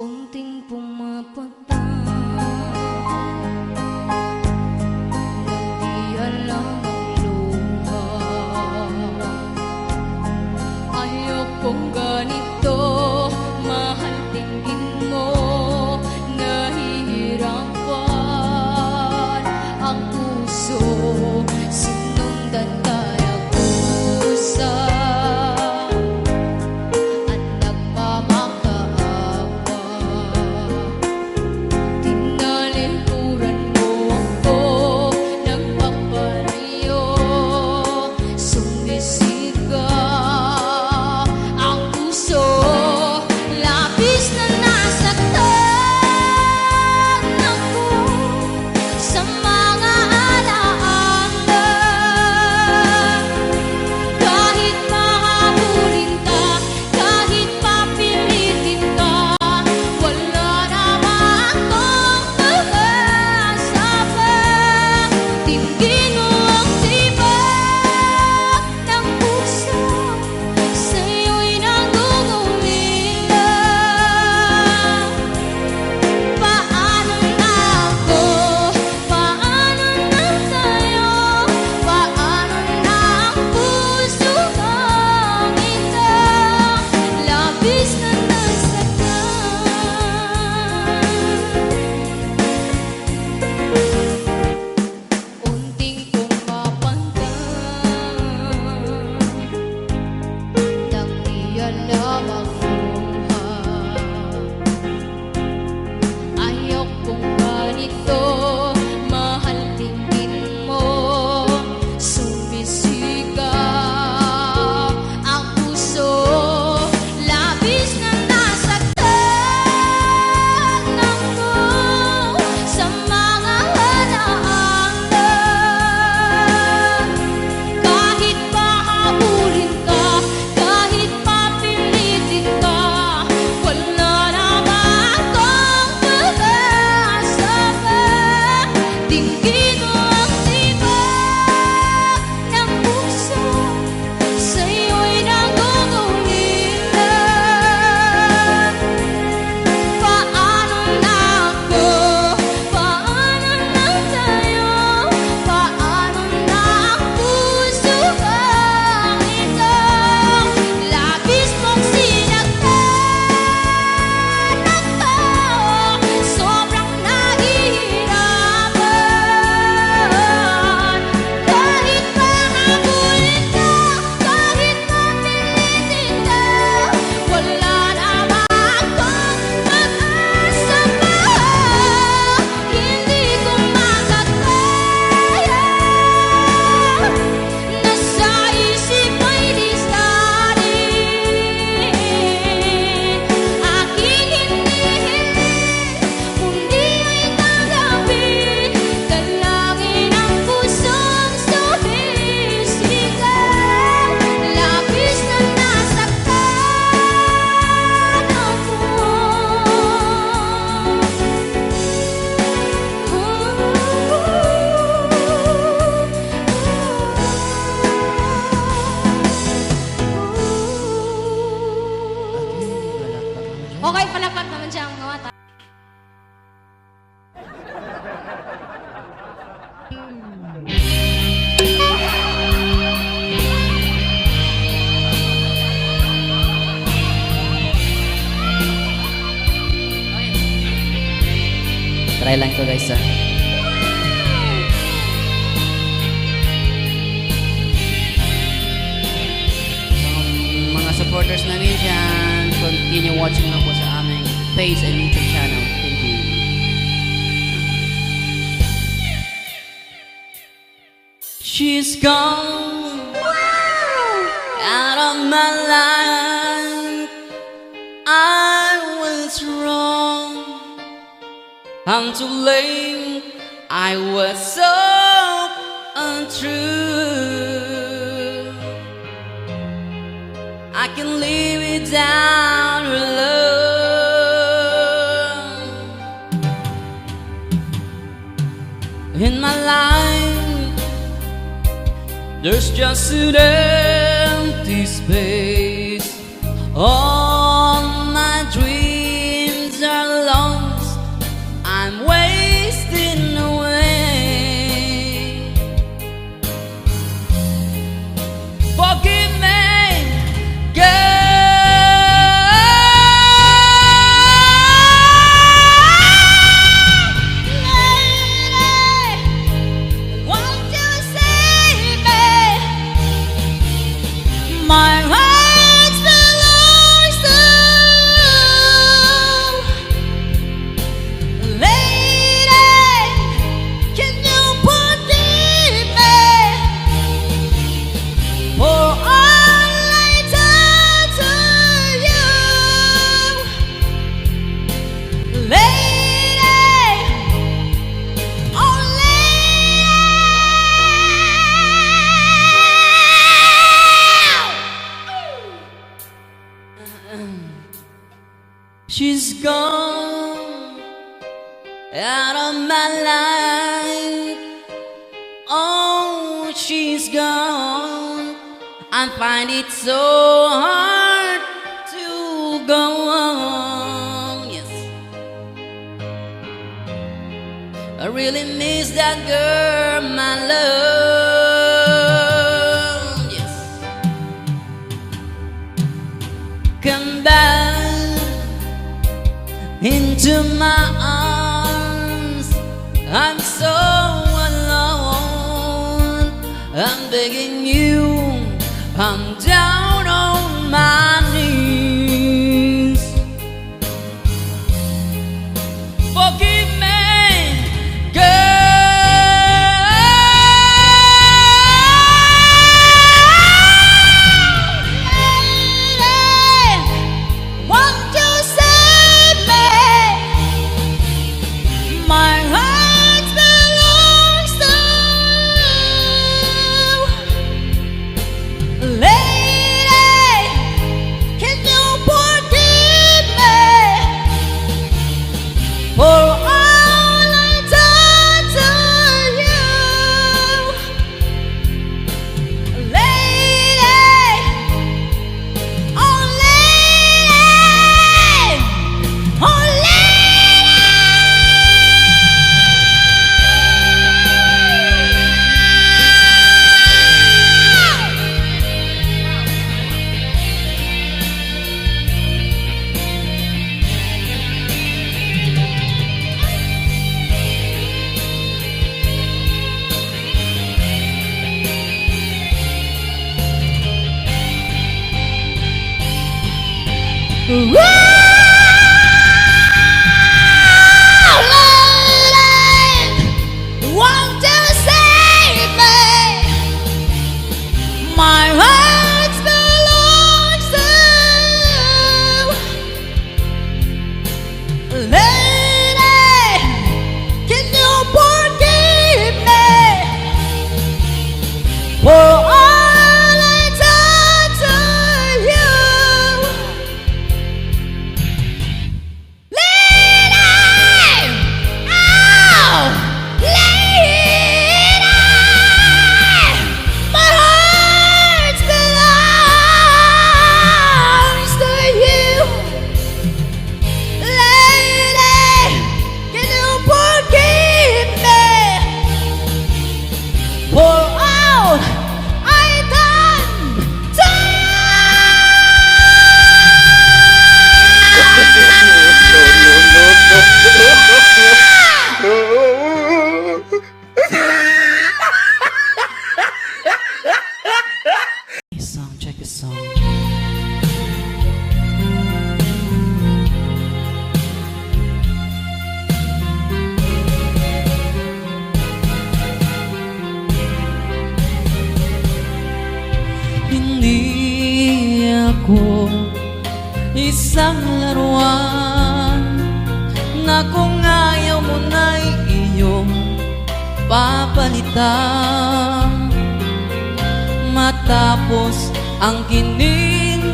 Unting pumapatay, di alam ang luha. Ayokong ganito, mahal tingin mo, nahihirapan ang puso, sinundan kaya kusa. Okay, palakpak naman siya ang mga tao. Try lang to guys, mga supporters namin dyan, continue watching lang po sa aming page and YouTube channel. Thank you. She's gone out of my life. I was wrong. I'm too late. I was so untrue. I can live without her love in my life. There's just an empty space. All my dreams are out of my life. Oh, she's gone. I find it so hard to go on. Yes, I really miss that girl, my love. Yes, come back into my arms. I'm so alone. I'm begging you, I'm down on my knees. Forgive me, girl. Lady, won't you save me? My heart belongs to you. Lady, can you forgive me for all I done to you? Lady, oh lady, oh lady, won't you save me? My heart belongs to you. Lady, can you forgive me for all I done to you? Check a song. Hindi ako isang laruan na kung ayaw mo na'y iyong papalitan. Matapos ang kining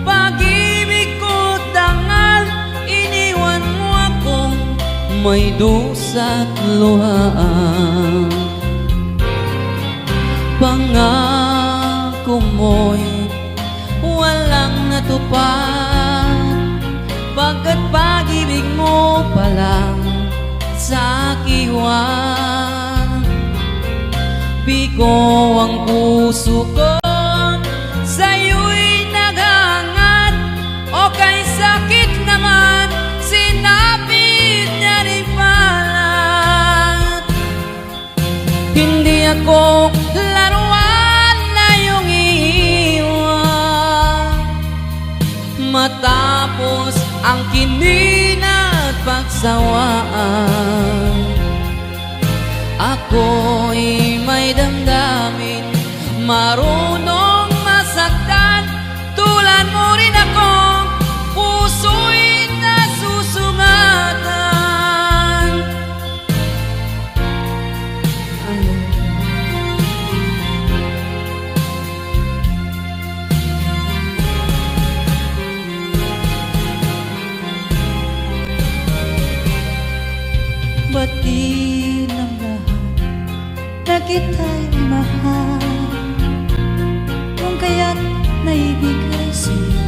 pag-ibig ko dangal, iniwan mo akong may dusa't luhaan. Pangako mo'y walang natupad, pagkat pag-ibig mo palang sa kiwan. Bigo ang puso ko, sa'yo'y naghangat, o kay sakit naman, sinapit niya rin palat. Hindi ako laruan na iyong iiwan, matapos ang kinina't pagsawaan. Ako'y may damdamin, marunong masaktan, tulad mo rin akong puso'y nasusumatan. batid ng lahat na kita'y mahal. Kung kaya't naibigay sa'yo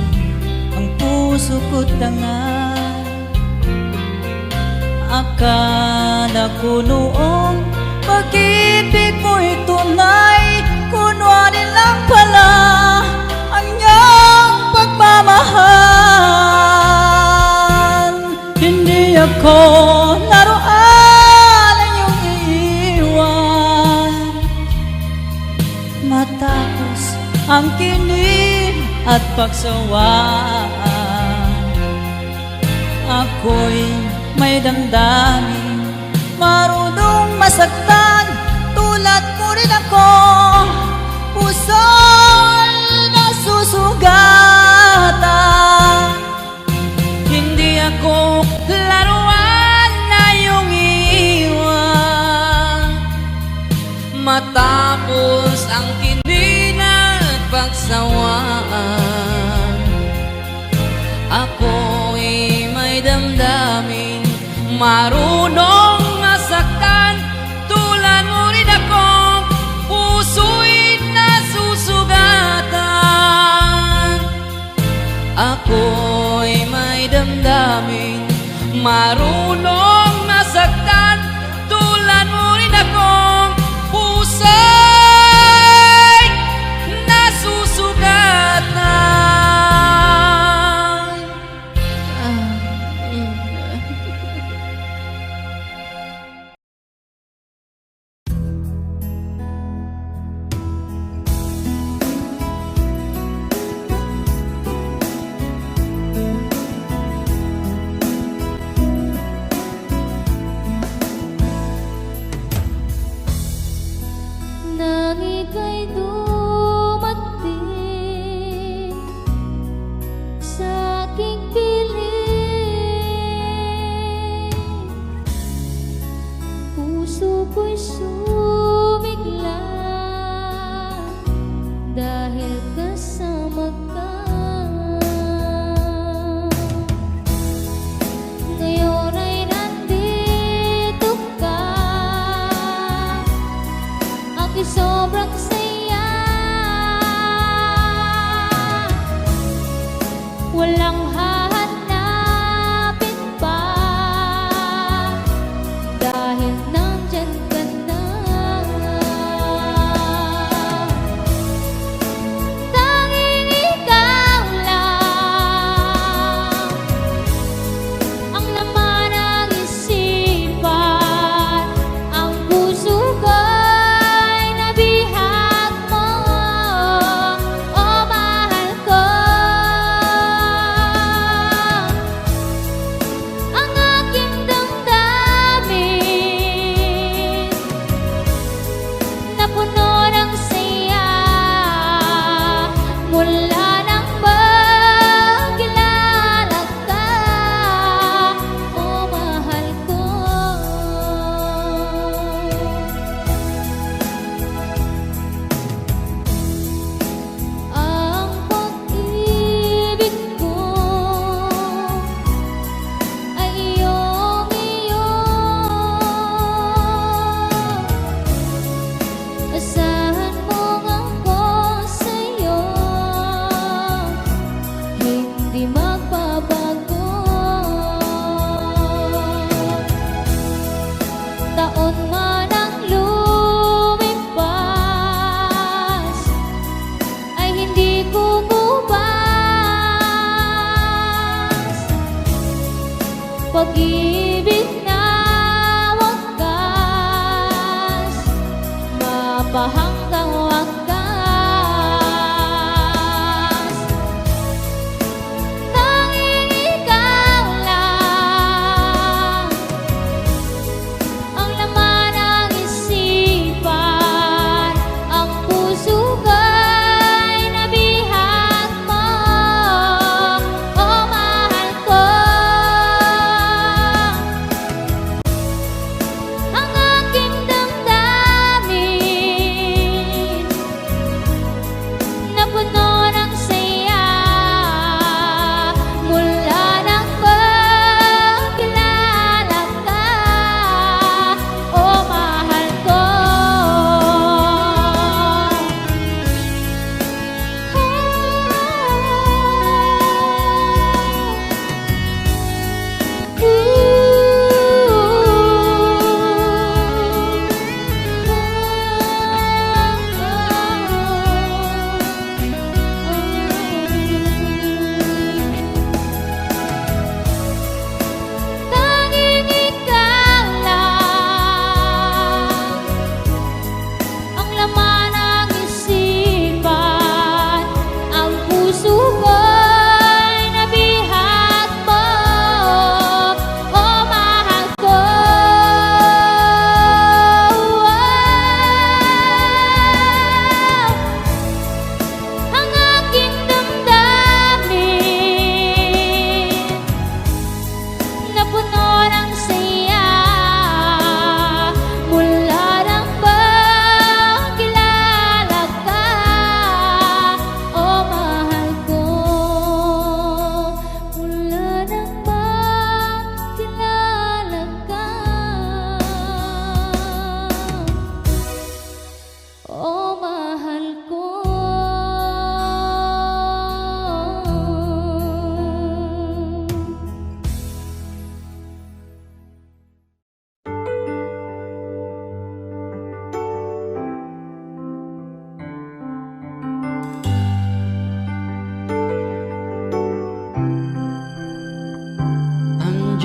ang puso ko't dangal. Akala ko noong pag-ibig mo'y tunay, kunwari lang pala ang iyong pagmamahal. Hindi ako laruan ang iyong iiwan matapos ang kinig at pagsawaan. Ako'y may damdamin, marunong masaktan, tulad mo rin ako, puso'y nasusugatan. Hindi ako laruan na iyong iwan matapos ang kinig at pagsawaan. Ako'y may damdamin, marunong masaktan, tulad mo rin ako, puso'y nasusugatan. Ako'y may damdamin, marunong masaktan, tulad mo rin ako, puso'y nasusugatan. Nang ika'y dumating sa aking piling, puso ko'y sumigla dahil kasama ka. Ngayon ay nandito ka, ako'y sobrang saya. Walang hahanapin pa dahil nandyan ka na. Tanging ikaw lang ang laman ng isipan, ang puso ko'y nabihag mo, oh mahal ko. Ang aking damdamin napuno ng saya mula nang magkilala ka, oh mahal ko. Ang pag-ibig ko ay iyong-iyo. Asahan mo ako sa'yo, hindi magbabago. Taon man ang lumipas ay hindi kukubas. Pag-ibig na wagas, mapahanggang wagas. Tanging ikaw lang ang laman ng isipan, ang puso ko'y nabihag mo, oh mahal ko. Ang aking damdamin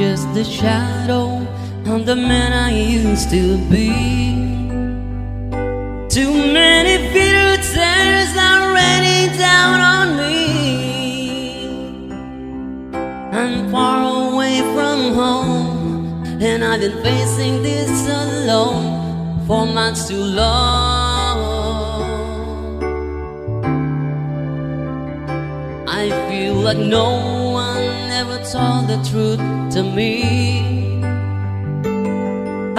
just the shadow of the man I used to be. Too many bitter tears are raining down on me. I'm far away from home, and I've been facing this alone for months too long. I feel like no one ever told the truth to me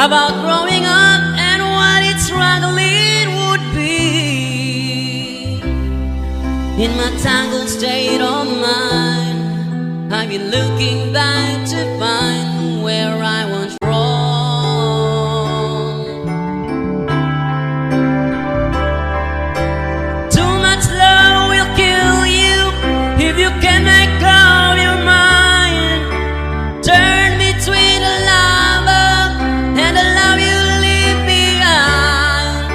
about growing up and what its struggling would be. In my tangled state of mind, I've been looking back to find where I was wrong. Too much love will kill you if you can make up your mind. Turn between the lover and the love you leave behind.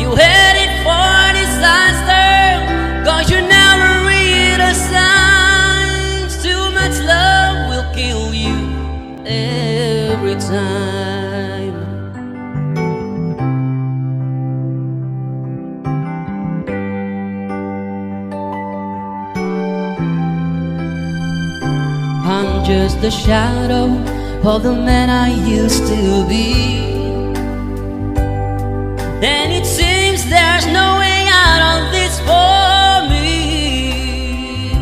You headed for disaster, 'cause you never read the signs. Too much love will kill you every time. I'm just the shadow of the man I used to be, and it seems there's no way out of this for me.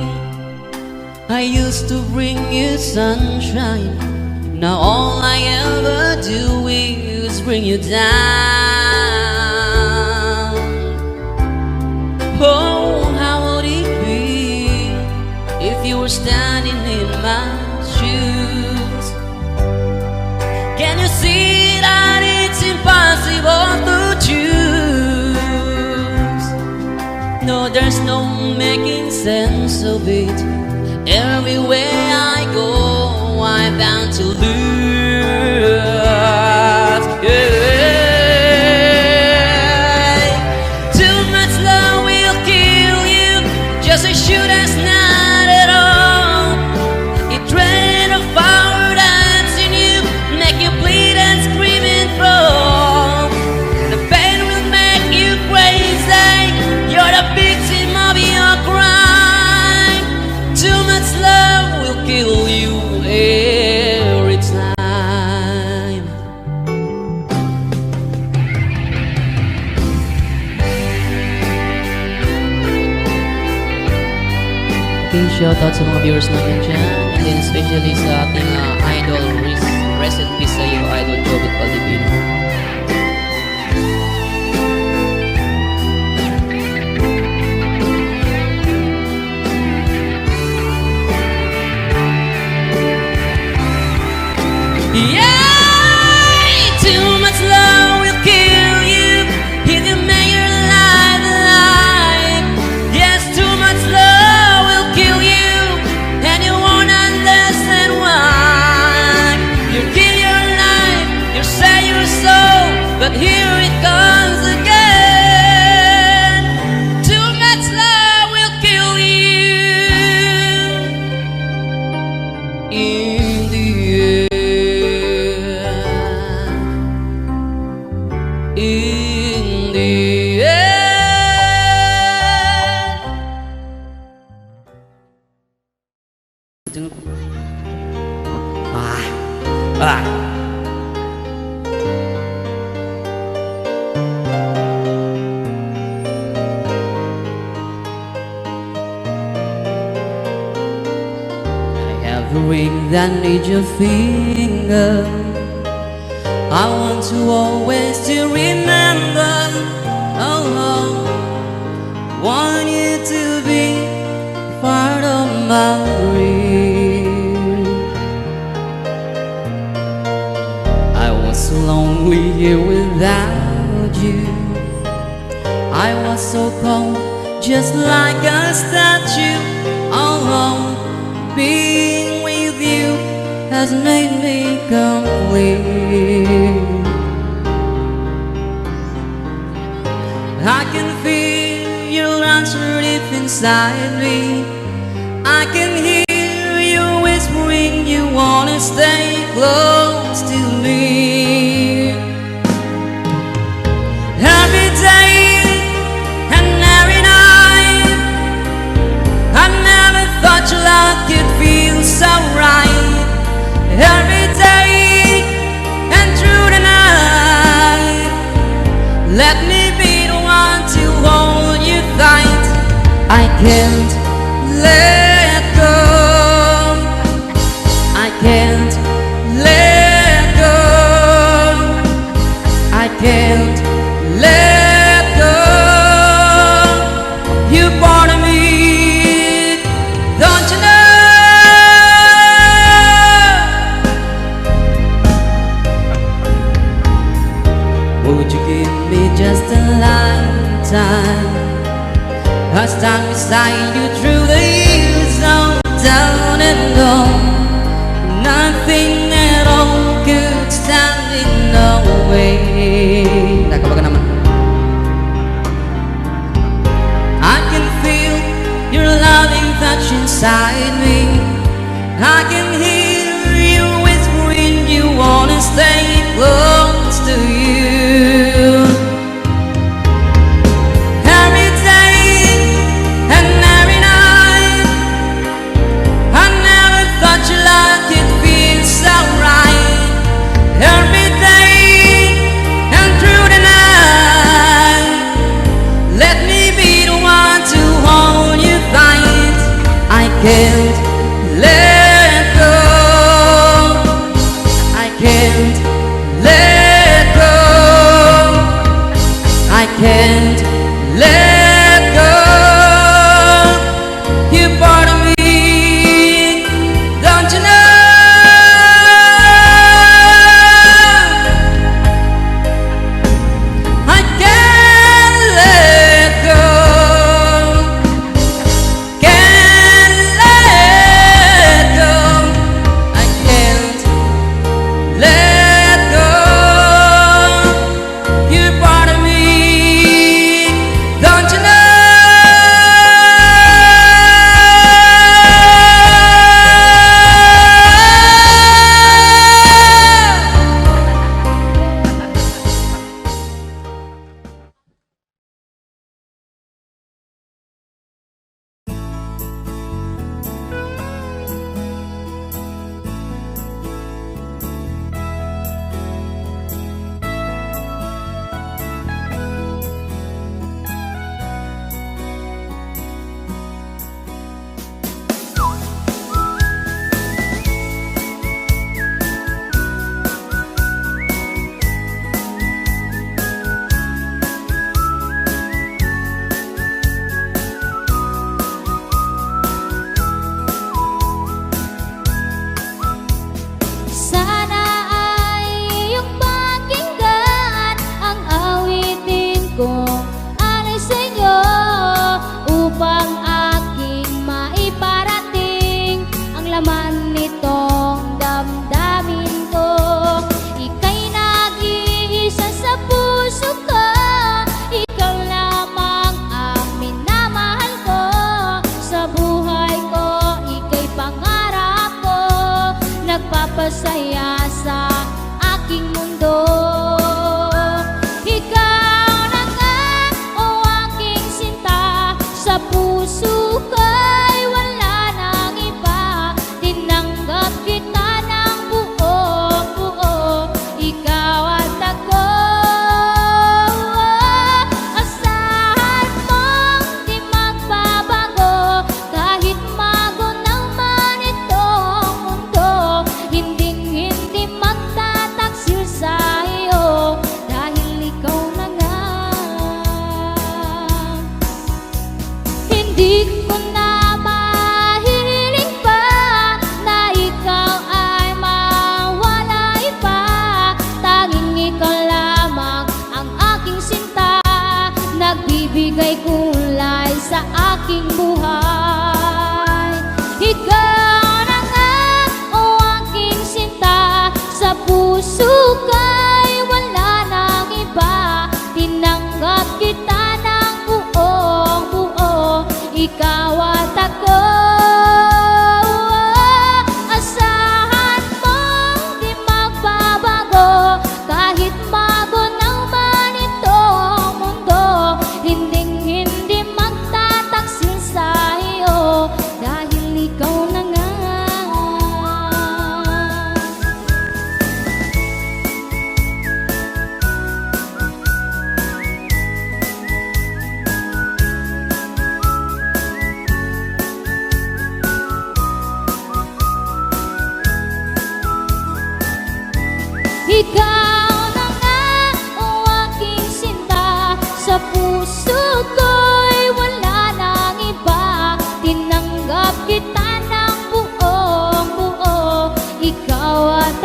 I used to bring you sunshine, now all I ever do is bring you down. Oh, how would it be if you were standing in my shoes? Can you see that it's impossible to choose? No, there's no making sense of it. Everywhere I go, I'm bound to lose. Yeah. Too much love will kill you, just as sure as not at all. It drains the fire that's in you, make you bleed and scream and throw. The pain will make you crazy, you're the victim of your crime. Too much love will kill you every time. Okay, shoutout sa mga viewers natin dyan, and then especially sa ating idol, rest in peace sa iyo, Idol Jobit Valdivino. Yeah, too much love will kill you if you make your life alive. Yes, too much love will kill you, and you won't understand why. You give your life, you sell your soul, but here it comes again. Too much love will kill you in the end. In the end. I have a ring that needs your finger. I want to always to remember. Oh, want you to be part of my dream. I was so lonely here without you. I was so cold, just like a statue. Oh, being with you has made me complete. I can feel your answer deep inside me. I can hear you whispering you wanna stay close to me. Every day and every night, I never thought your love could feel so right. Every day and through the night, let me be the one to hold you tight. I can't let go, I can't let go, I can't let go. You part of me, don't you know? Would you give me just a lifetime? I stand beside you through the years, on down and on. Nothing at all could stand in the way. Kapag naman I can feel your loving touch inside me. I can hear you whispering you wanna stay close to you. Every day and every night, I never thought your love could feel so right. Every day and through the night, let me be the one to hold you tight. I can't let go, I can't let go, I can't let go. You part of me, don't you know? I can't let go, can't let go, I can't let go. You're part of me, don't you know? Sana ay iyong pakinggan ang awitin ko alay sa inyo upang aking maiparating ang laman nitong damdamin ko. Ika'y nag-iisa sa puso ko, ikaw lamang ang minamahal ko. Sa buhay ko, ika'y pangarap ko, nagpapasaya sa aking mundo. Ikaw na nga, o aking sinta, sa puso ko'y wala nang iba. Tinanggap kita ng buong buo, ikaw at ako. Asahan mong di magbabago, kahit magunaw man itong mundo. Hindi magtataksil sa iyo, dahil ikaw na nga. Hindi ko na mahiling pa na ikaw ay mawalay pa. Tanging ikaw lamang ang aking sinta, nagbibigay kulay sa aking buhay. Ikaw na nga, o aking sinta, sa puso ko'y wala nang iba. Tinanggap kita ng buong buo, ikaw at ako. Asahan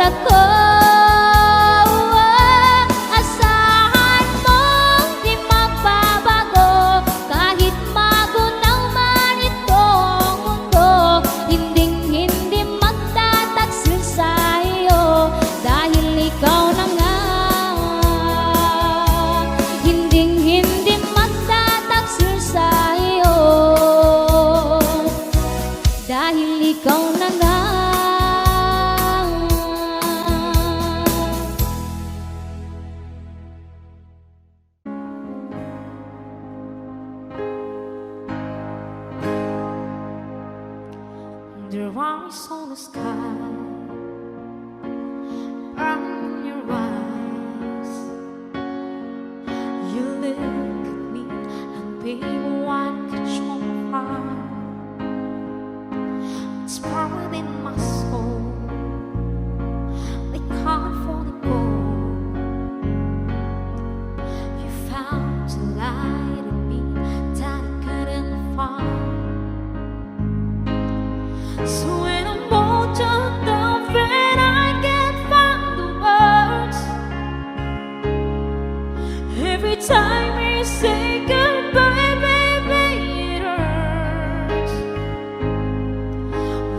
ako. Asahan mong di magbabago, kahit magunaw man itong mundo. Hindi magtataksil sa iyo, dahil ikaw na nga. Hindi magtataksil sa iyo, dahil ikaw na nga. There are eyes on the sky, burn your eyes. You look at me and baby, what could you find? It's buried in my soul, like California gold. You found a light in me that I couldn't find. So when I'm all done down, and I can't find the words, every time we say goodbye, baby, it hurts.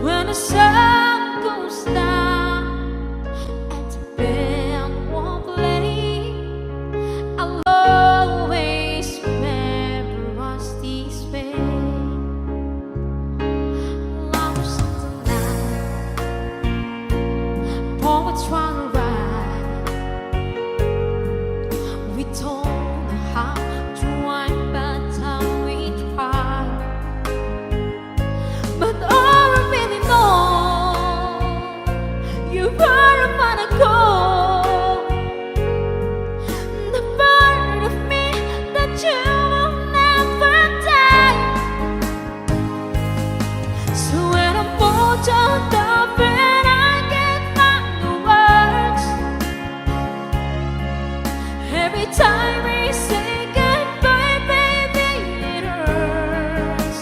When the sun goes down and the band won't play, I'll always remember us this way. Love something now, poets trying to write. We don't know how to write, but time we try. But all I really know, you're right upon a goal. The part of me that you will never die. So when I'm all done up and I can't find the words, every time we say goodbye, baby, it hurts.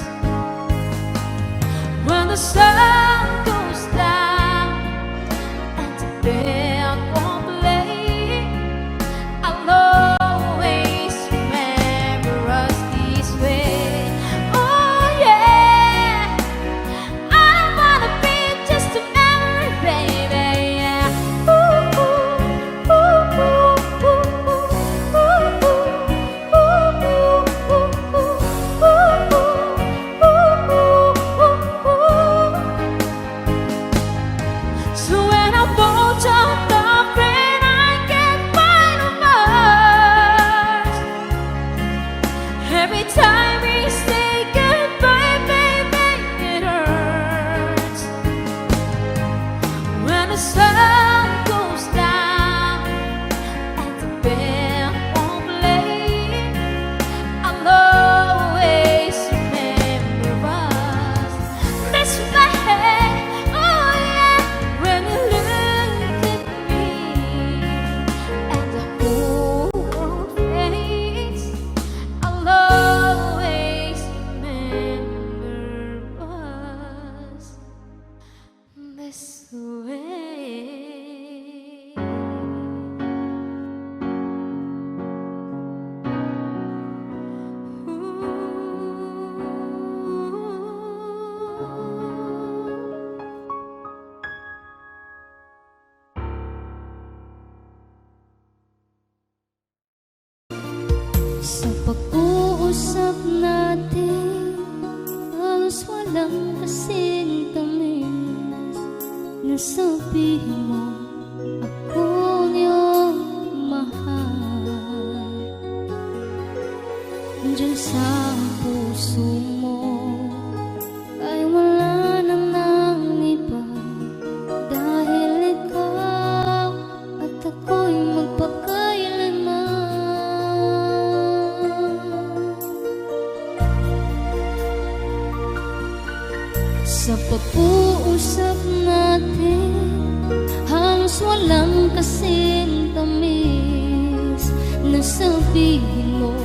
When the sun goes down and the band won't play, I'll always remember us this way. Oh yeah, I don't wanna be just a memory, baby. Yeah. Ooh, ooh, ooh, ooh, ooh, ooh, ooh, ooh, ooh, ooh, ooh, ooh. So when I'm all done up and I can't find the words, every time we say goodbye, baby, it hurts. When the sun goes down and the band won't play, I'll always remember us this way. Oh yeah, when you look at me and the whole world fades, I'll always remember us this way. Sa pag-uusap natin, halos walang kasing tamis. Nasabihin mo ako niyong mahal. Diyan sa puso mo ay wala nang nangiba, dahil ikaw at ako'y magpakailanman. Sa pag-uusap natin, halos walang kasing tamis. Nasabihin mo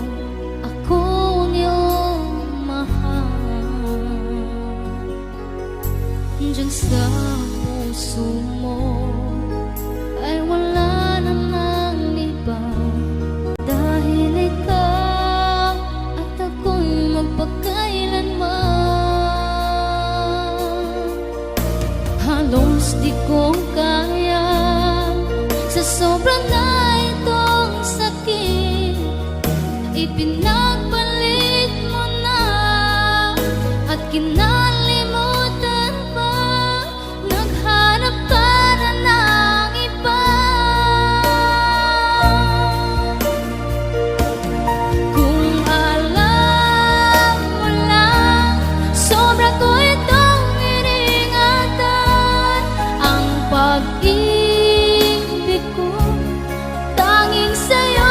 ako niyong mahal. Diyan sa puso mo sobra na itong sakit, ipinagpalit mo na at kinalimutan pa. Naghanap ka na ng iba. Kung alam mo lang, sobra ko itong iningatan. Ang pag-ibig ko tanging sa'yo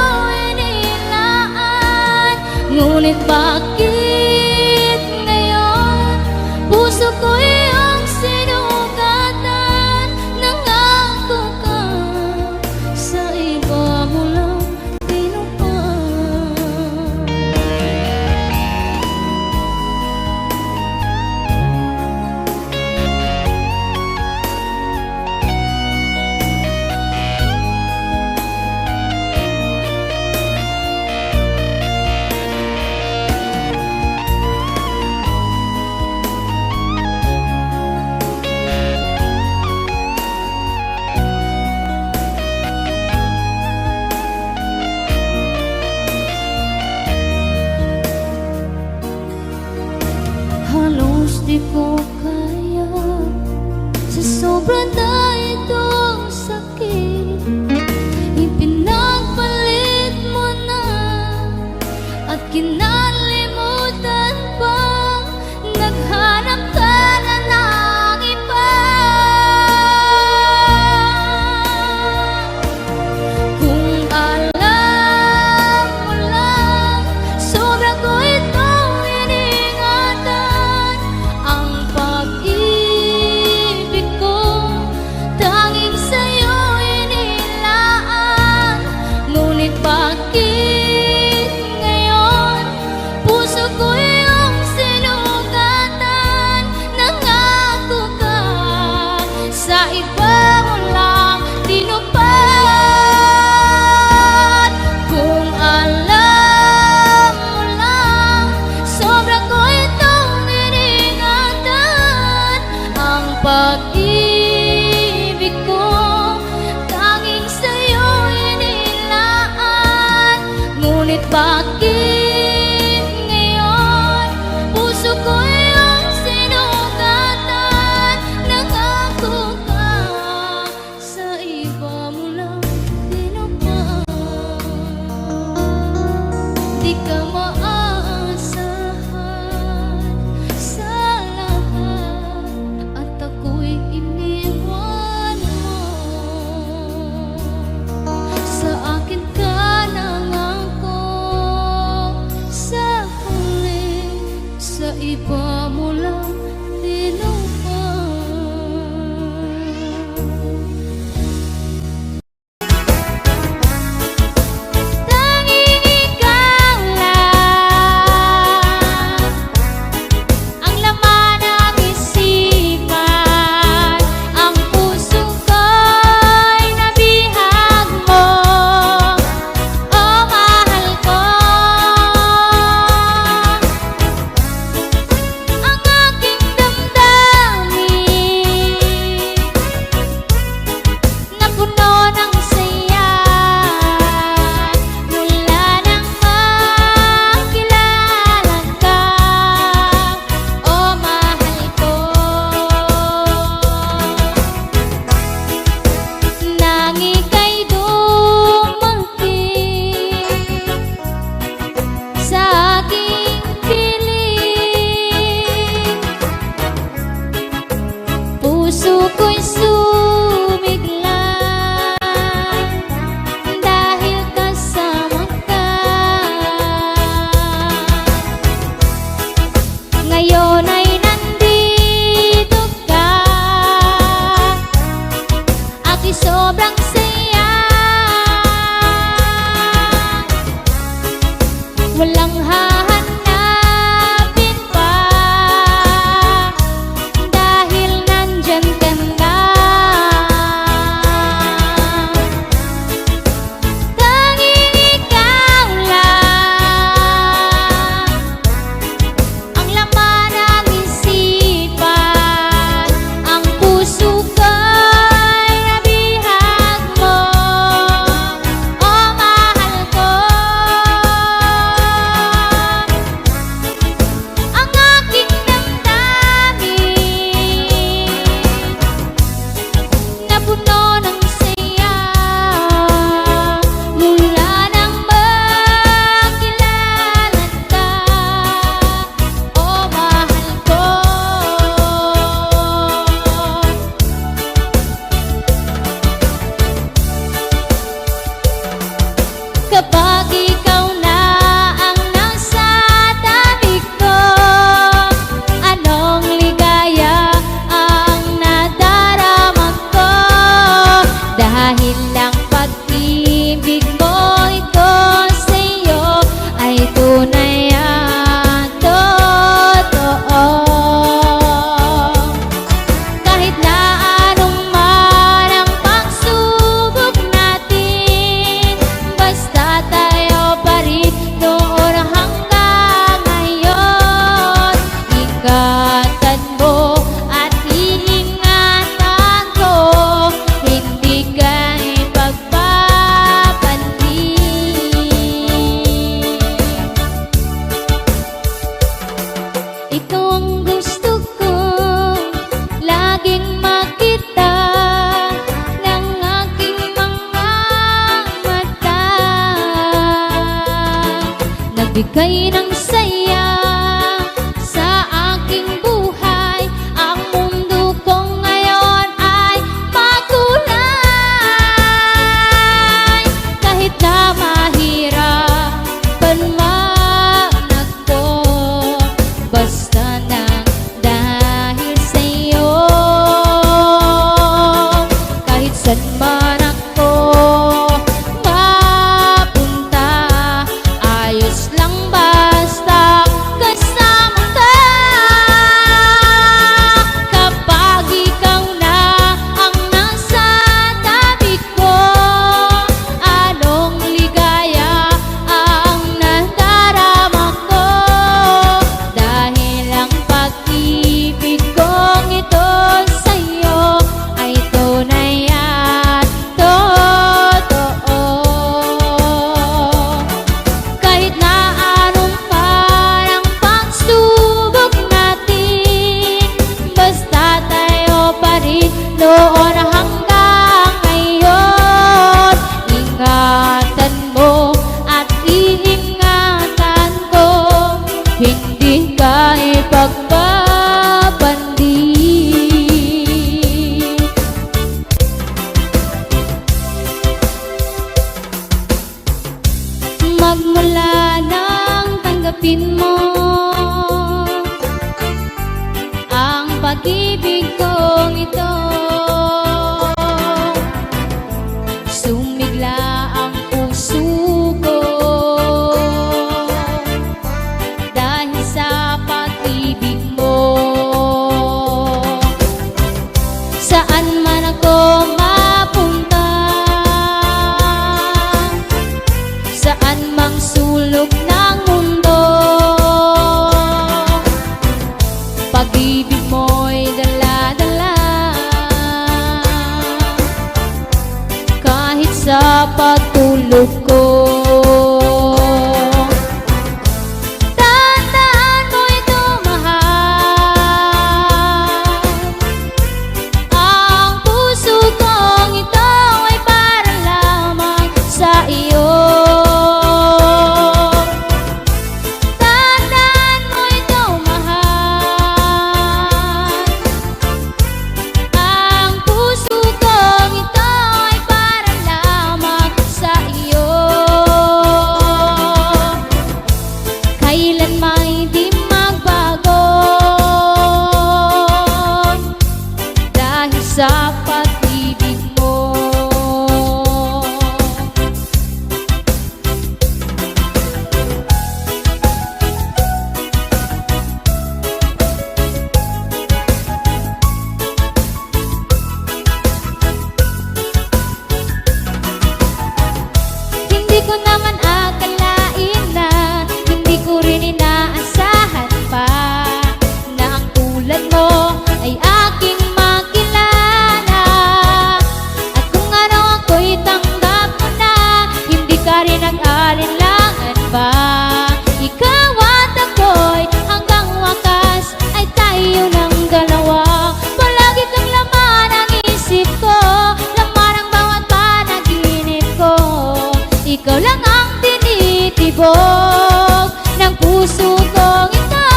inilaan. Ngunit bakit ngayon puso ko iyong sinugatan? Nangako ka sa iba mo lang tinupan. Halos di ko kaya sa sobra na itong sakit, ipinagpalit mo na at kinalimutan pa. Naghanap ka na ng iba. Kung alam mo lang, sobra ko itong iningatan. Ang pag-ibig ko tanging sa'yo inilaan. Ngunit bakit ngayon puso ko iyong sinugatan? Nangako ka sa iba mo lang tinupad. Kung alam mo lang, sobra ko itong iningatan. Ang pag-ibig ko tanging sa'yo inilaan. Ngunit bakit ngayon puso ko iyong sinugatan? Nangako ka sa iba mo lang tinupad. Di ka maaasahan sa lahat at ako'y iniwan mo. Sa akin ka nangako, sa huli sa iba mo lang tinupad. Tanging ikaw lang ang laman ng isipan. Ang puso ko'y nabihag mo, oh mahal ko. Ang aking damdamin napuno ng saya mula nang makilala ka, oh mahal ko. Nang ika'y dumating sa aking piling, puso ko'y sumigla dahil kasama ka. Ngayon ay nandito ka, ako'y sobrang saya. Walang hahanapin pa dahil nandyan ka na. Tanging ikaw lang ang laman ng isipan. Ang puso ko'y nabihag mo, Magbigay ng saya sa aking buhay. Ang mundo ko ngayon ay makulay. Kahit na mahirapan man ako, basta nang dahil sa'yo. Kahit saan man ako mapunta, ayos lang basta kasama ka. Kapag ikaw na ang nasa tabi ko, anong ligaya ang nadarama ko. Dahil ang pag-ibig kong ito sa'yo ay tunay at totoo. Kahit na anong parang pagsubok natin, basta tayo pa rin noon hanggang ngayon. Ingatan mo at iingatan ko, hindi ka ipagbabandi. Magmula nang tanggapin mo ang pag-ibig kong ito, sumigla ang puso ko dahil sa pag-ibig mo. Saan man ako mapunta, saan mang sulok ng mundo, pag-ibig mo'y dala-dala. Kahit sa pagtulog ko, tandaan mo ito, mahal. Ang puso kong ito ay para lamang sa iyo. Tandaan mo ito, mahal. Ang puso kong ito ay para lamang sa iyo. Kailanman hindi magbago dahil sa pag-ibig mo. Hindi ko naman akalain na, hindi ko rin inaasahan pa, na ang tulad mo ay aking makilala. At kung ano ako'y tanggap mo na, hindi ka rin nag-alinlangan pa. Ikaw at ako'y hanggang wakas ay tayo ng dalawa. Palagi kang laman ang isip ko, laman ang bawat panaginip ko. Ikaw lang ang tinitibok ng puso kong ito.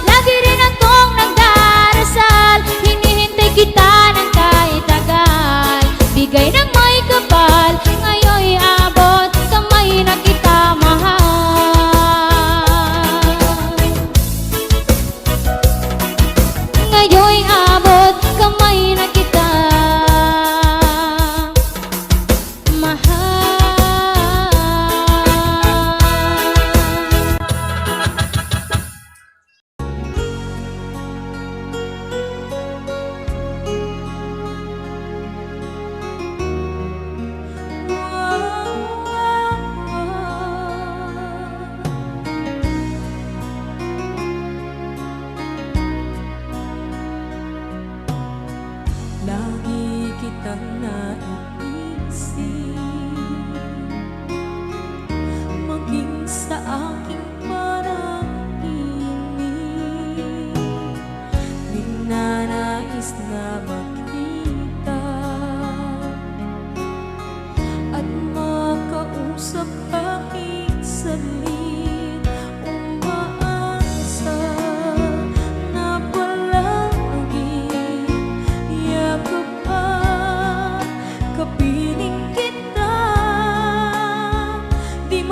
Lagi rin akong nagdarasal, hinihintay kita ng kahit tagal. Bigay ng may kapal, ngayon'y abot kamay na kita mahal. Ngayon'y abot kamay na kita mahal.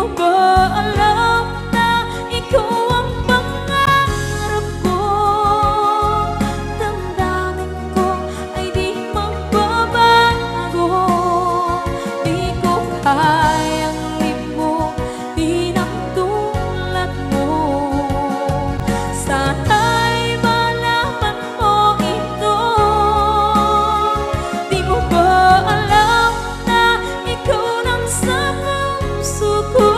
mo ba alam na ikaw ang pangarap ko? Damdamin ko ay di magbabago. Di ko kayang limutin ang tulad mo. Sana'y malaman mo ito. Di mo ba alam na ikaw lang sa puso ko?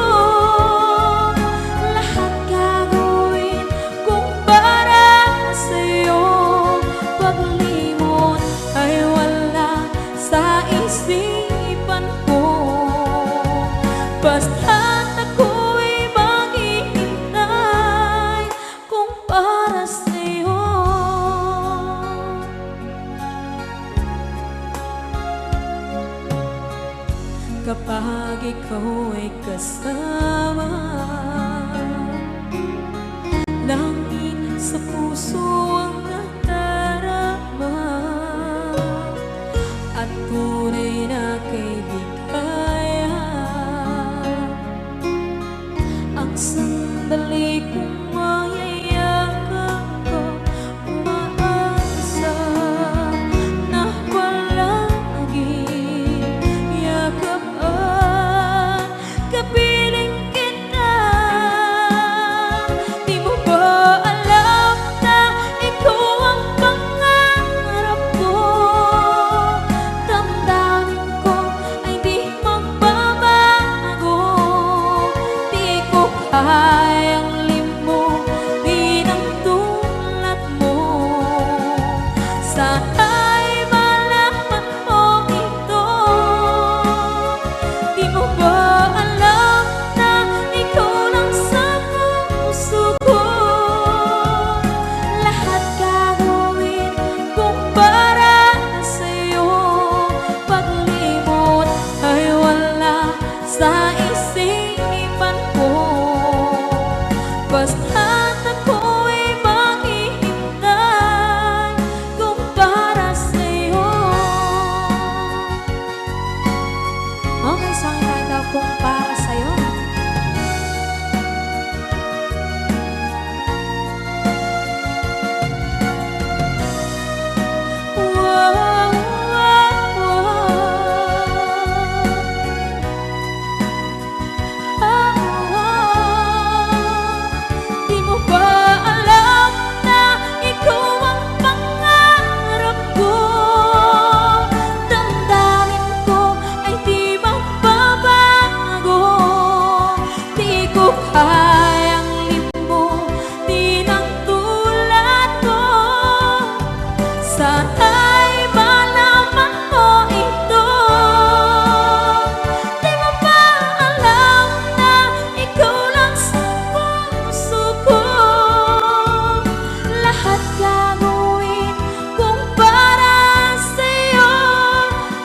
Lahat gagawin kung para sa'yo. Paglimot ay wala sa isipan ko. Basta't ako'y maghihintay kung para sa'yo. Kapag ikaw ay kasama, langit sa puso ang nadarama, at tunay na kaibigan. Ang sandali kong mayayakap ko, umaasa na palaging yakapan, kapiling kita. Di mo ba alam na ikaw ang pangarap ko? Damdamin ko ay di magbabago. Di ko kayang limutin ang tulad mo. Sana'y malaman mo ito. Di mo ba alam na ikaw lang sa puso ko? Lahat gagawin kung para sa'yo. Paglimot ay wala sa isipan ko. Basta't ako'y maghihintay kung para sa'yo. Okay, song title, Kung Para Sa'yo. Wow, wow, Di mo ba alam na ikaw ang pangarap ko? Damdamin ko ay di magbabago. Di ko kayang limutin ang tulad ko. Sana'y malaman mo ito. Di mo ba alam na ikaw lang sa puso ko? Lahat gagawin kung para sa'yo.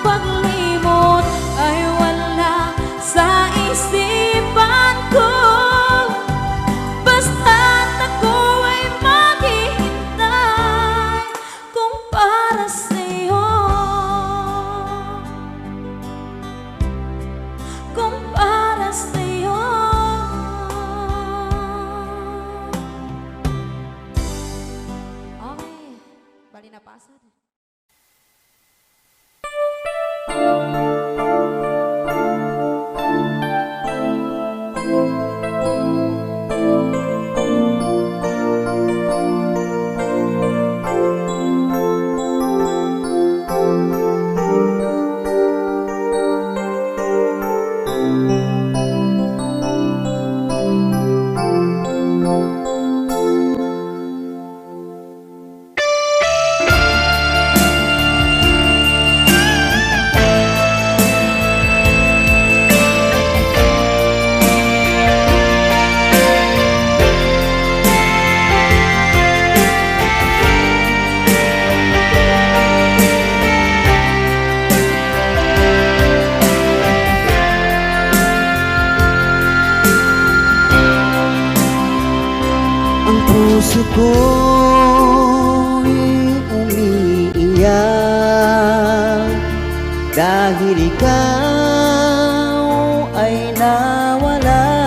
Paglimot ay wala sa isipan ko. Basta't ako ay maghihintay kung para sa'yo. Kung para sa'yo. Okay, bali na pasad. puso ko'y umiiyak dahil ikaw ay nawala.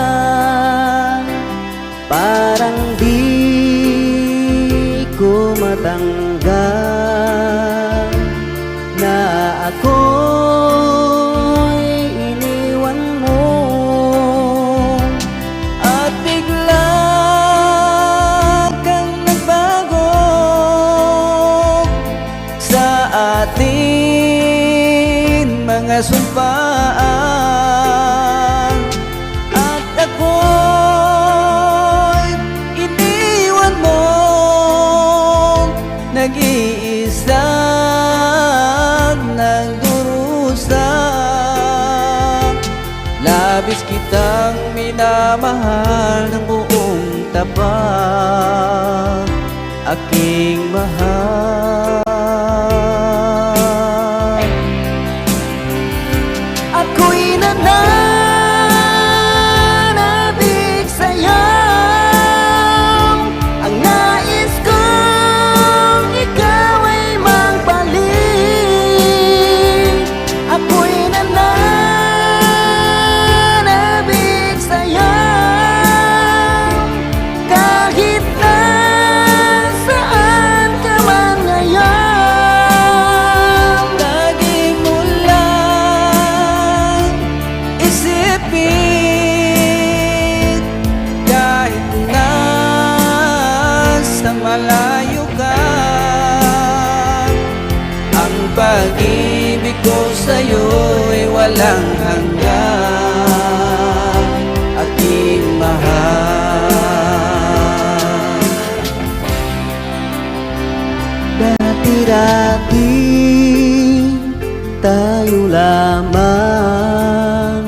Labis kitang minamahal ng buong tapat, aking mahal. Ako'y nananabik sa'yo. Ang nais kong ikaw ay magbalik. Ako'y nananabik sa'yo. Kahit na saan ka man ngayon, lagi mo lang isipin. Kahit nasa malayo ka, ang pag-ibig ko sa'yo ay walang hanggan, aking mahal. Dati-dati tayo lamang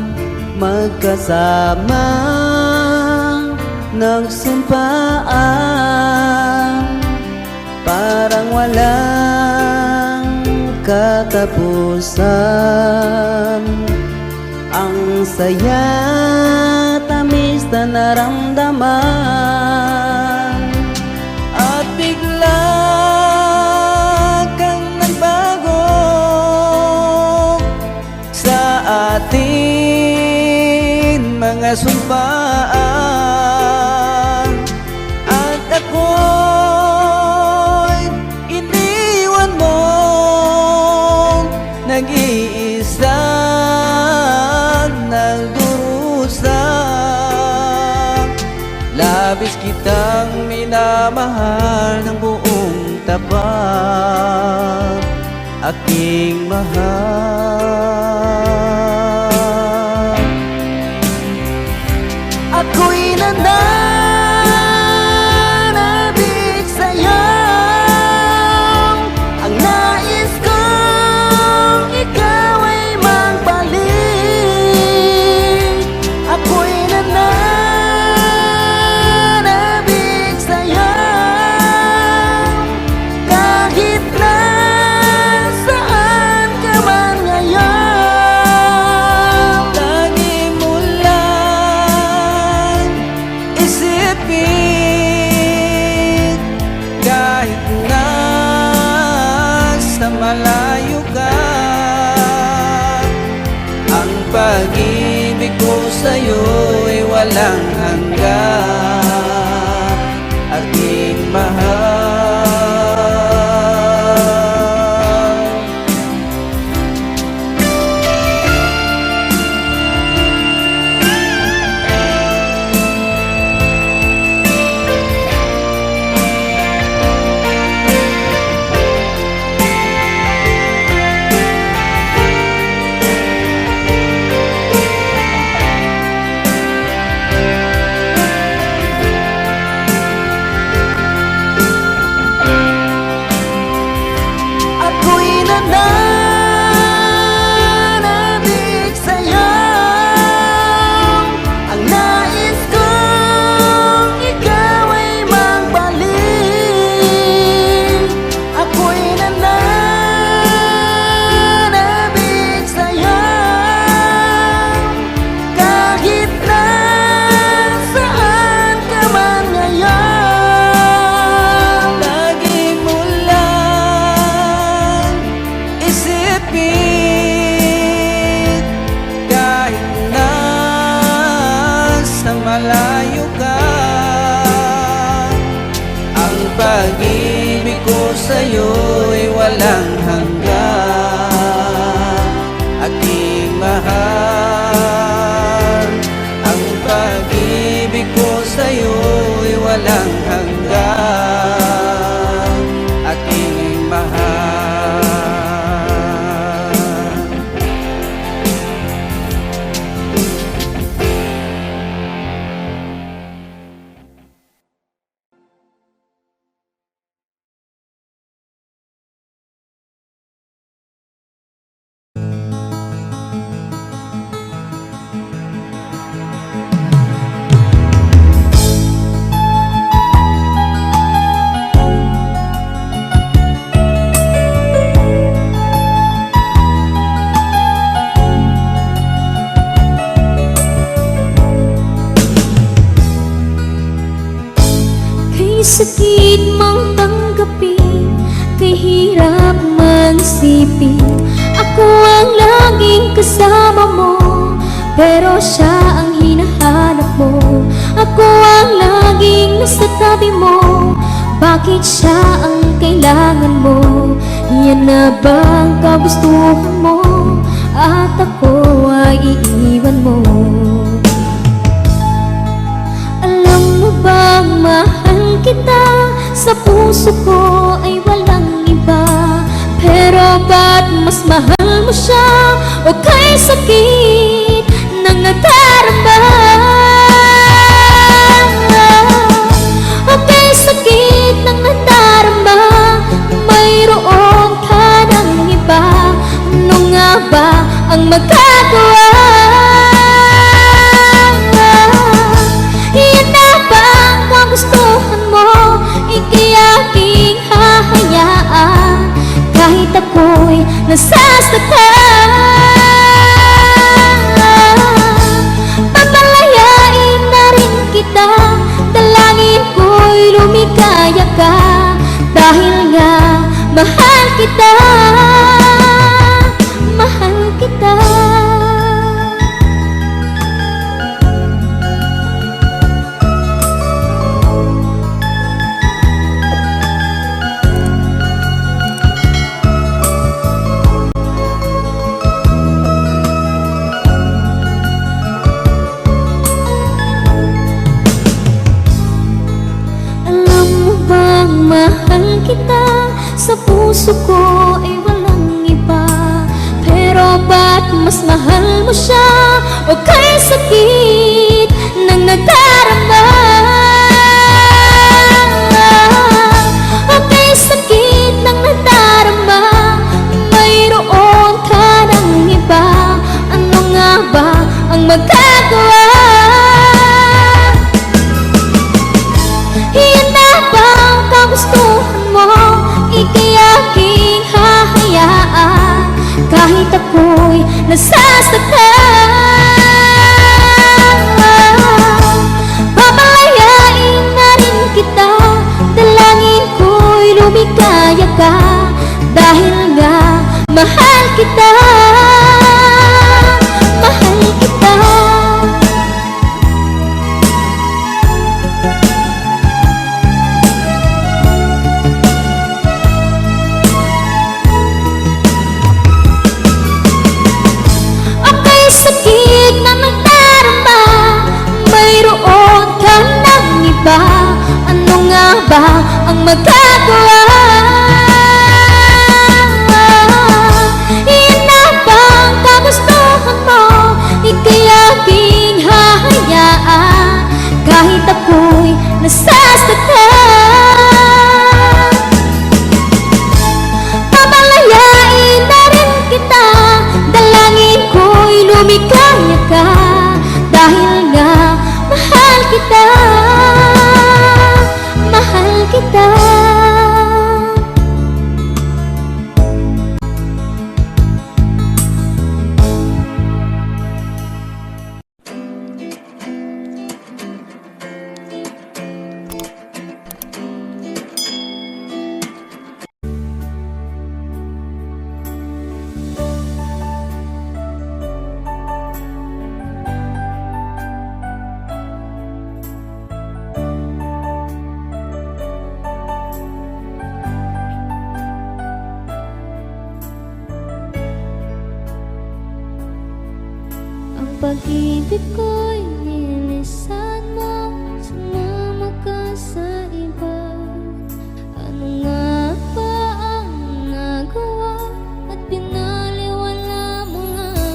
magkasama, nagsumpaan, parang walang katapusan. Ang saya, tamis na naramdaman, at bigla kang nagbago sa ating mga sumpaan. At ako'y iniwan mo, nag-iisa, nagdurusa. Labis kitang minamahal ng buong tapat, aking mahal. Ako'y nananabik sa'yo. Ang nais kong ikaw ay magbalik. Ako'y nananabik sa'yo. Kahit na saan ka man ngayon, lagi mo lang isipin. Kahit nasa malayo ka, ang pag-ibig ko sa'yo ay walang hanggan, aking mahal. Ako'y nananabik sa'yo. Ang nais kong ikaw ay magbalik. Ako'y nananabik sa'yo. Kahit na saan ka man ngayon, lagi mo lang isipin. Kahit nasa malayo ka, ang pag-ibig ko sa'yo ay walang hanggan, aking mahal. Ang pag-ibig ko sa'yo ay walang hanggan, aking mahal. kasama mo, pero siya ang hinahanap mo. Ako ang laging nasa tabi mo, bakit siya ang kailangan mo? Yan na ba ang kagustuhan mo? At ako ay iiwan mo. Alam mo bang mahal kita? Sa puso ko ay walang iba. Pero ba't mas mahal mo siya? O kay sakit ng nadarama? O kay sakit ng nadarama? Mayroon ka ng iba. Ano nga ba ang magagawa? Yan na ba ang kagustuhan mo? Ika'y aking hahayaan kahit ako'y nasasaktan. Papalayain na rin kita, dalangin ko'y lumikaya ka, dahil nga mahal kita, mahal kita. Mahal kita, sa puso ko ay walang iba. Pero ba't mas mahal mo siya? O kay sakit ng nadarama? O kay sakit ng nadarama? Mayroon ka ng iba. Ano nga ba ang magagawa? Yan na ba ang kagustuhan mo? Ika'y aking hahayaan kahit ako'y nasasaktan. Papalayain na rin kita, dalangin ko'y lumikaya ka, dahil nga mahal kita, mahal kita. Sakit na nagdarama, mayroon ka ng iba. Ano nga ba ang magagawa? Yan na ba ang kagustuhan mo? Ika'y aking hahayaan kahit ako'y nasasaktan. Papalayain na rin kita, dalangin ko'y lumikaya ka, dahil nga mahal kita, mahal kita. Pag-ibig ko'y nilisan mo, sumama ka sa iba. Ano nga ba ang nagawa at pinaliwala mo nga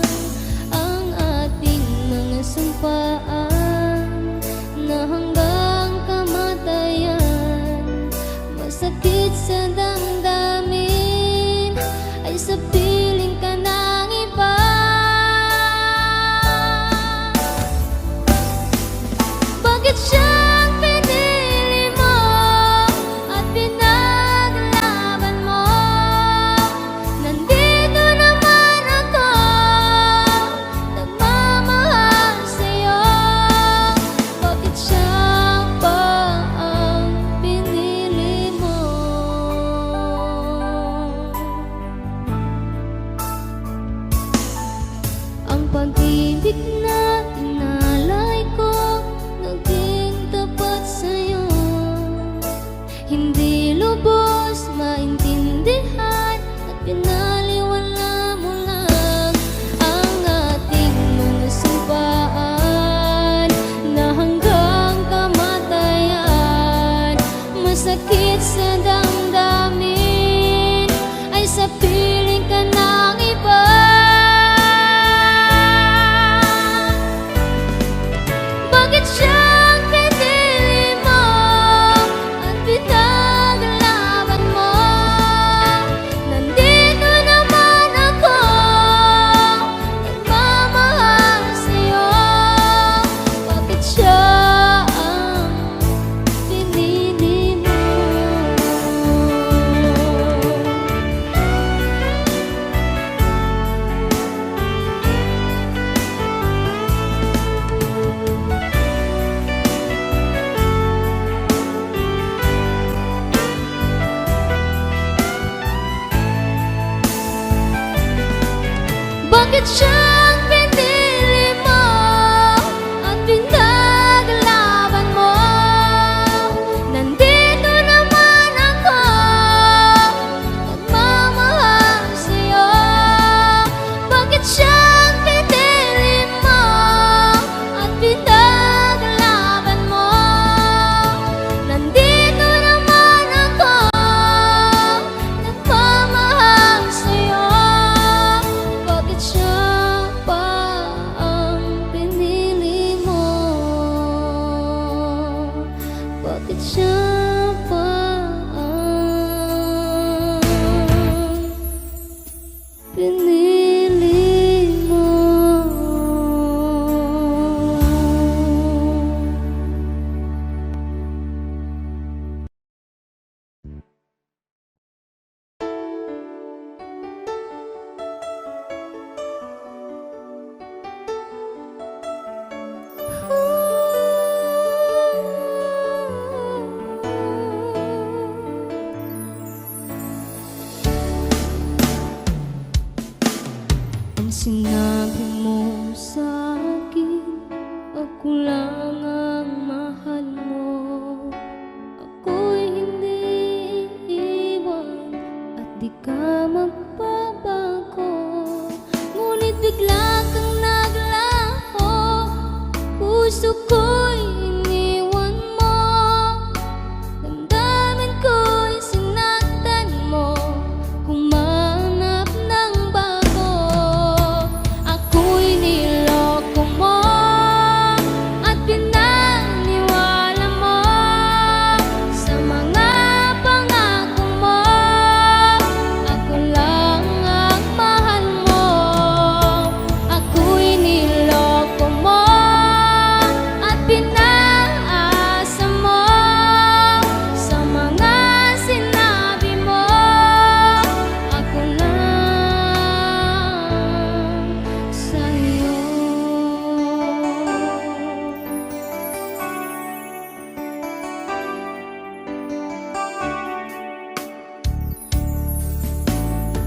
ang ating mga sampaan na hanggang kamatayan? Masakit sa damdamin ay sa piling ka ng iba. Bakit siyang pinili mo?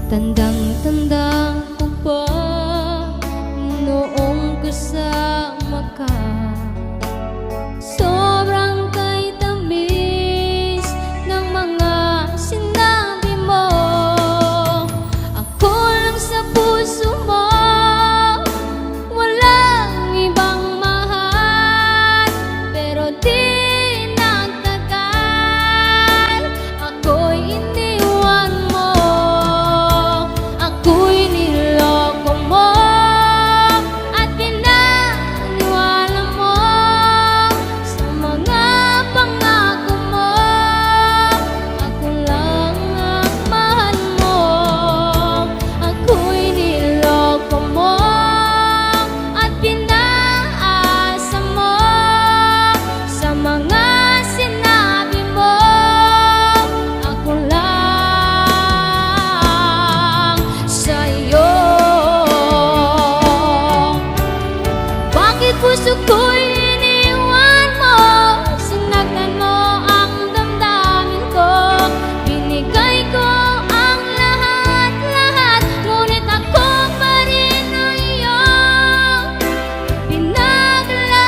Tandang-tanda ko pa noong kasama ka. Sobrang kay tamis ng mga sinabi mo. Ako lang sa puso mo, walang ibang mahal. Pero di nagtagal, ako'y iniwan mo. Ako'y niloko mo at pinaniwala mo sa mga pangako mo. Ako lang ang mahal mo. Ako'y niloko mo at pinaasa mo sa mga sinabi mo. Ako lang sa'yo. Bakit puso ko'y iniwan mo? Sinaktan mo ang damdamin ko. Binigay ko ang lahat-lahat, ngunit ako pa rin ang iyong pinaglaruan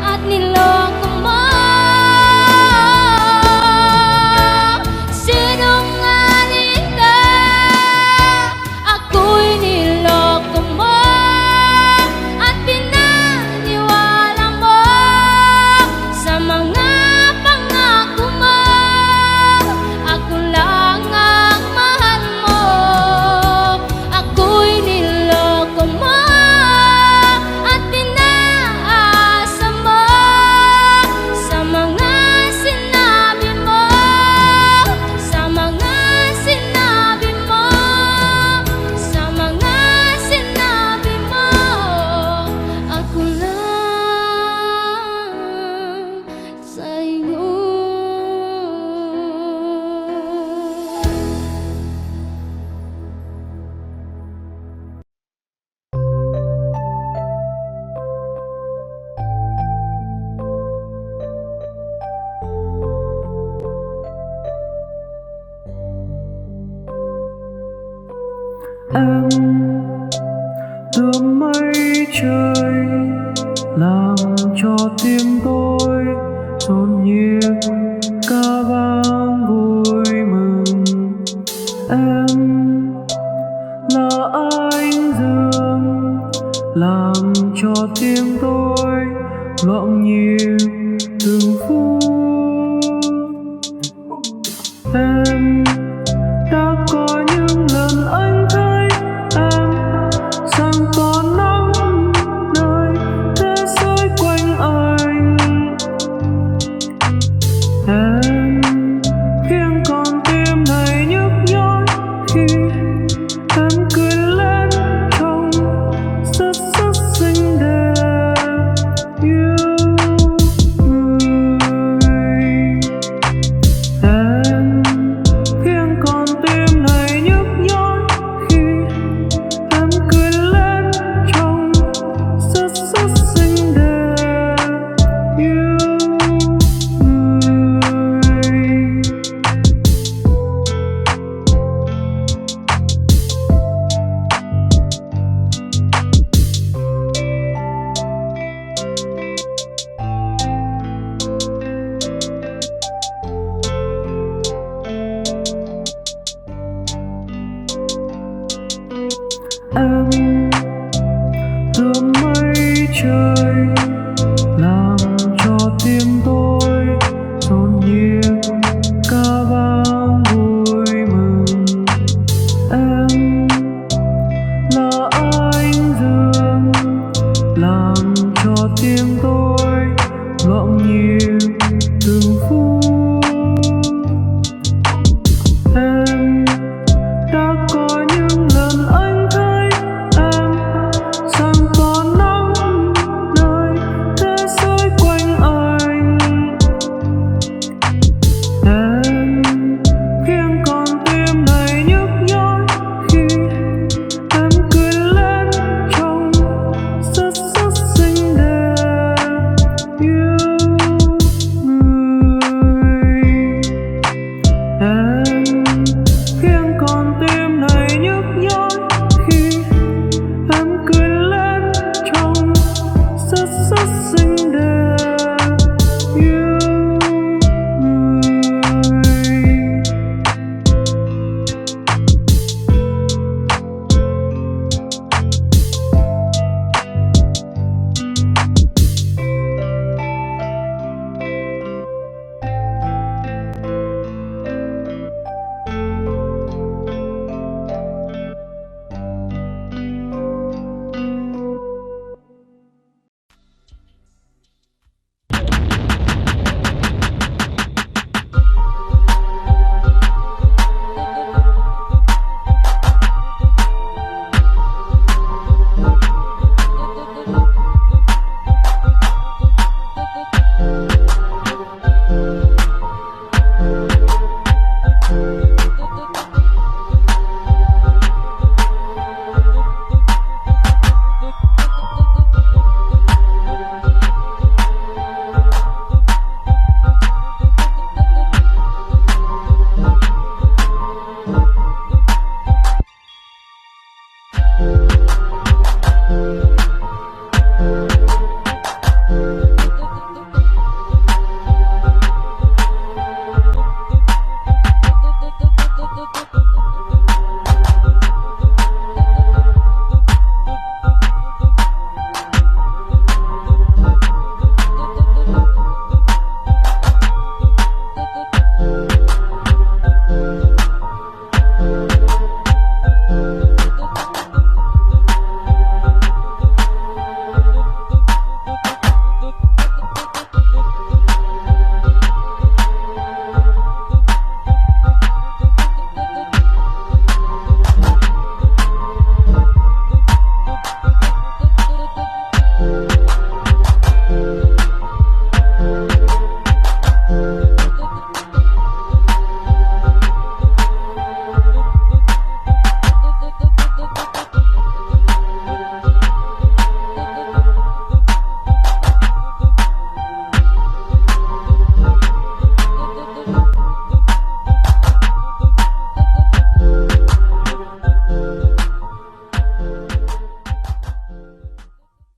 at niloko mo. Sinungaling ka, ako'y niloko mo at pinaniwala mo sa mga pangako mo. Ako lang ang mahal mo. Ako'y niloko mo at pinaasa mo sa mga sinabi mo. Sa mga sinabi mo. Sa mga sinabi mo. Ako lang sa'yo. Em đơm mây trời làm cho tim tôi rộn nhịp ca vang vui mừng. Em là ánh dương làm cho tim tôi loạn nhịp từng phút. Em đã có những lần anh thấy em rằng còn nắng nơi thế giới quanh anh. Em khiến con tim này nhức nhối khi em cười lên trông rất rất xinh đẹp. Yêu người em khiến con tim này nhức nhối khi em cười lên trông rất rất xinh đẹp. Yêu người em đơm mây trời làm cho tim tôi rộn nhịp ca vang vui mừng. Em là ánh dương làm